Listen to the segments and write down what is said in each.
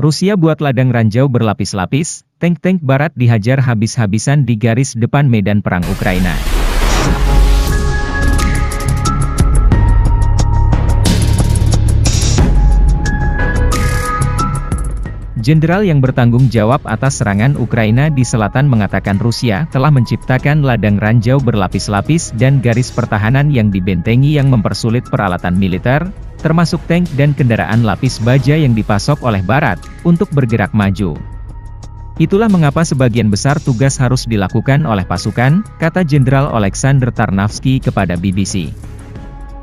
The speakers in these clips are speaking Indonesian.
Rusia buat ladang ranjau berlapis-lapis, tank-tank barat dihajar habis-habisan di garis depan medan perang Ukraina. Jenderal yang bertanggung jawab atas serangan Ukraina di selatan mengatakan Rusia telah menciptakan ladang ranjau berlapis-lapis dan garis pertahanan yang dibentengi yang mempersulit peralatan militer, termasuk tank dan kendaraan lapis baja yang dipasok oleh Barat, untuk bergerak maju. Itulah mengapa sebagian besar tugas harus dilakukan oleh pasukan, kata Jenderal Oleksandr Tarnavsky kepada BBC.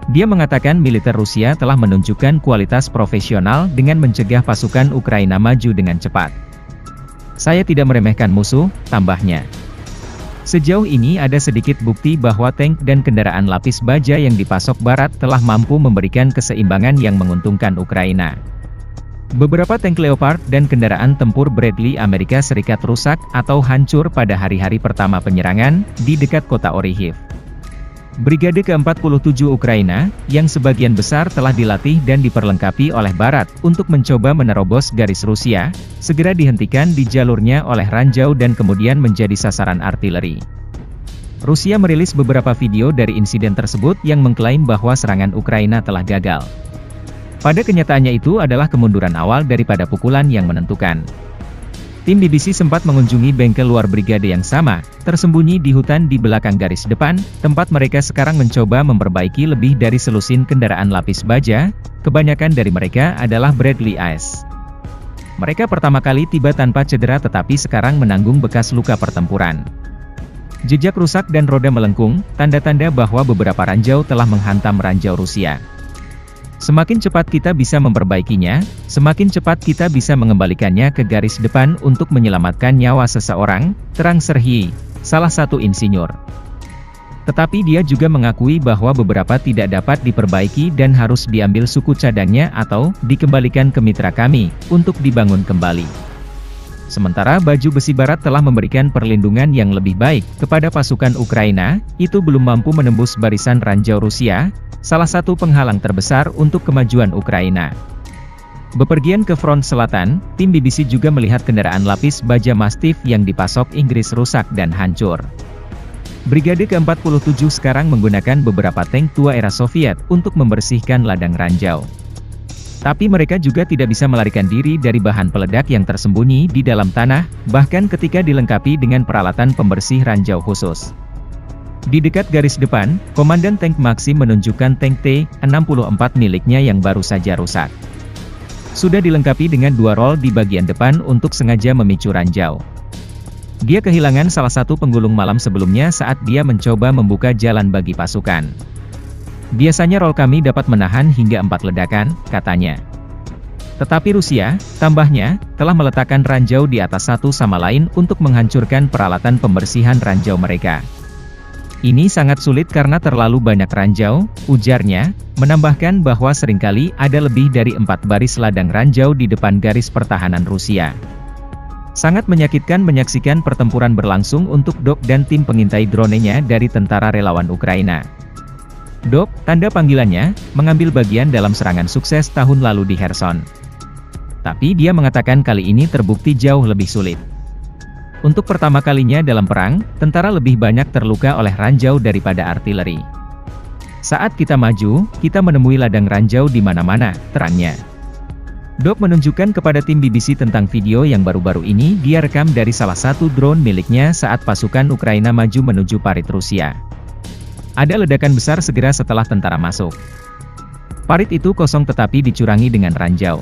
Dia mengatakan militer Rusia telah menunjukkan kualitas profesional dengan mencegah pasukan Ukraina maju dengan cepat. Saya tidak meremehkan musuh, tambahnya. Sejauh ini ada sedikit bukti bahwa tank dan kendaraan lapis baja yang dipasok Barat telah mampu memberikan keseimbangan yang menguntungkan Ukraina. Beberapa tank Leopard dan kendaraan tempur Bradley Amerika Serikat rusak atau hancur pada hari-hari pertama penyerangan di dekat kota Orikhiv. Brigade ke-47 Ukraina, yang sebagian besar telah dilatih dan diperlengkapi oleh Barat untuk mencoba menerobos garis Rusia, segera dihentikan di jalurnya oleh ranjau dan kemudian menjadi sasaran artileri. Rusia merilis beberapa video dari insiden tersebut yang mengklaim bahwa serangan Ukraina telah gagal. Pada kenyataannya itu adalah kemunduran awal daripada pukulan yang menentukan. Tim BBC sempat mengunjungi bengkel luar brigade yang sama, tersembunyi di hutan di belakang garis depan, tempat mereka sekarang mencoba memperbaiki lebih dari selusin kendaraan lapis baja, kebanyakan dari mereka adalah Bradley AS. Mereka pertama kali tiba tanpa cedera tetapi sekarang menanggung bekas luka pertempuran. Jejak rusak dan roda melengkung, tanda-tanda bahwa beberapa ranjau telah menghantam ranjau Rusia. Semakin cepat kita bisa memperbaikinya, semakin cepat kita bisa mengembalikannya ke garis depan untuk menyelamatkan nyawa seseorang, terang Serhiy, salah satu insinyur. Tetapi dia juga mengakui bahwa beberapa tidak dapat diperbaiki dan harus diambil suku cadangnya atau dikembalikan ke mitra kami, untuk dibangun kembali. Sementara baju besi Barat telah memberikan perlindungan yang lebih baik kepada pasukan Ukraina, itu belum mampu menembus barisan ranjau Rusia, salah satu penghalang terbesar untuk kemajuan Ukraina. Bepergian ke front selatan, tim BBC juga melihat kendaraan lapis baja Mastiff yang dipasok Inggris rusak dan hancur. Brigade ke-47 sekarang menggunakan beberapa tank tua era Soviet untuk membersihkan ladang ranjau. Tapi mereka juga tidak bisa melarikan diri dari bahan peledak yang tersembunyi di dalam tanah, bahkan ketika dilengkapi dengan peralatan pembersih ranjau khusus. Di dekat garis depan, Komandan Tank Maxim menunjukkan tank T-64 miliknya yang baru saja rusak. Sudah dilengkapi dengan 2 rol di bagian depan untuk sengaja memicu ranjau. Dia kehilangan salah satu penggulung malam sebelumnya saat dia mencoba membuka jalan bagi pasukan. Biasanya rol kami dapat menahan hingga 4 ledakan, katanya. Tetapi Rusia, tambahnya, telah meletakkan ranjau di atas satu sama lain untuk menghancurkan peralatan pembersihan ranjau mereka. Ini sangat sulit karena terlalu banyak ranjau, ujarnya, menambahkan bahwa seringkali ada lebih dari 4 baris ladang ranjau di depan garis pertahanan Rusia. Sangat menyakitkan menyaksikan pertempuran berlangsung untuk Dok dan tim pengintai dronenya dari tentara relawan Ukraina. Dok, tanda panggilannya, mengambil bagian dalam serangan sukses tahun lalu di Kherson. Tapi dia mengatakan kali ini terbukti jauh lebih sulit. Untuk pertama kalinya dalam perang, tentara lebih banyak terluka oleh ranjau daripada artileri. Saat kita maju, kita menemui ladang ranjau di mana-mana, terangnya. Dok menunjukkan kepada tim BBC tentang video yang baru-baru ini dia rekam dari salah satu drone miliknya saat pasukan Ukraina maju menuju parit Rusia. Ada ledakan besar segera setelah tentara masuk. Parit itu kosong tetapi dicurangi dengan ranjau.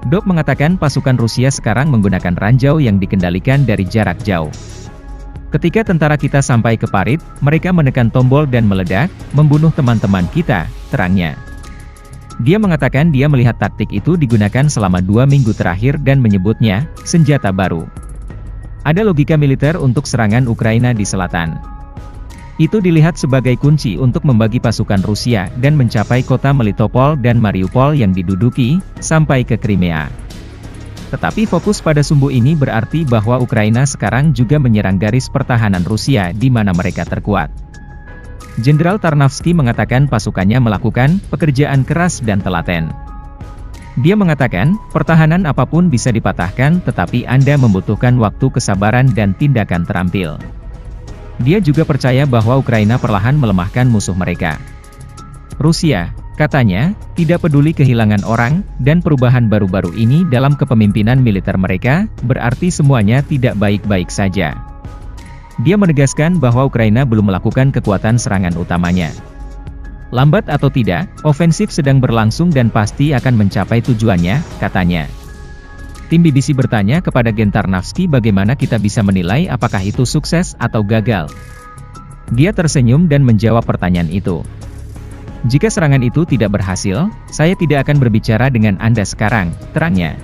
Dok mengatakan pasukan Rusia sekarang menggunakan ranjau yang dikendalikan dari jarak jauh. Ketika tentara kita sampai ke parit, mereka menekan tombol dan meledak, membunuh teman-teman kita, terangnya. Dia mengatakan dia melihat taktik itu digunakan selama 2 minggu terakhir dan menyebutnya senjata baru. Ada logika militer untuk serangan Ukraina di selatan. Itu dilihat sebagai kunci untuk membagi pasukan Rusia dan mencapai kota Melitopol dan Mariupol yang diduduki, sampai ke Crimea. Tetapi fokus pada sumbu ini berarti bahwa Ukraina sekarang juga menyerang garis pertahanan Rusia di mana mereka terkuat. Jenderal Tarnavsky mengatakan pasukannya melakukan pekerjaan keras dan telaten. Dia mengatakan, pertahanan apapun bisa dipatahkan tetapi Anda membutuhkan waktu, kesabaran dan tindakan terampil. Dia juga percaya bahwa Ukraina perlahan melemahkan musuh mereka. Rusia, katanya, tidak peduli kehilangan orang, dan perubahan baru-baru ini dalam kepemimpinan militer mereka, berarti semuanya tidak baik-baik saja. Dia menegaskan bahwa Ukraina belum melakukan kekuatan serangan utamanya. Lambat atau tidak, ofensif sedang berlangsung dan pasti akan mencapai tujuannya, katanya. Tim BBC bertanya kepada Gen Tarnavski bagaimana kita bisa menilai apakah itu sukses atau gagal. Dia tersenyum dan menjawab pertanyaan itu. Jika serangan itu tidak berhasil, saya tidak akan berbicara dengan Anda sekarang, terangnya.